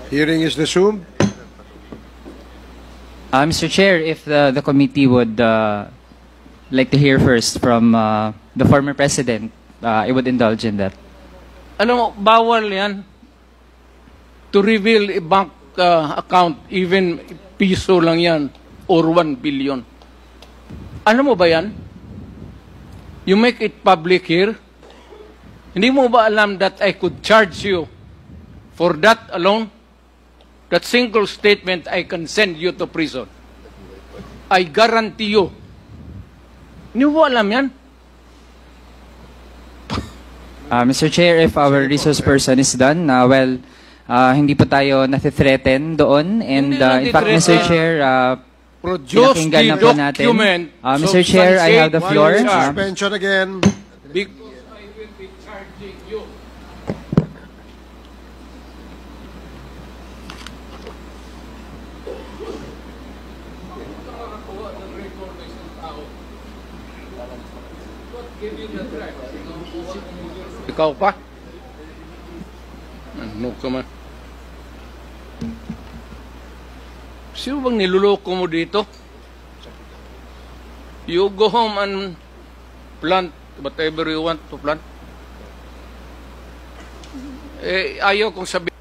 Hearing is resumed. Mr. Chair, if the committee would like to hear first from the former president, I would indulge in that. Ano, bawal yan to reveal a bank account, even piso lang yan, or 1 billion. Ano mo ba yan? You make it public here. Hindi mo ba alam that I could charge you for that alone? That single statement, I can send you to prison. I guarantee you. Hindi mo ba alam yan? Mr. Chair, if our resource person is done, hindi po tayo nathi-threaten doon. And in fact, Mr. Chair, produce the na po natin. document. Mr. Chair, I have the floor. Suspension again. Because I will be charging you. Ikaw pa? Ano ka man? Sino bang niluloko mo dito? You go home and plant whatever you want to plant. Ayaw kong sabihin.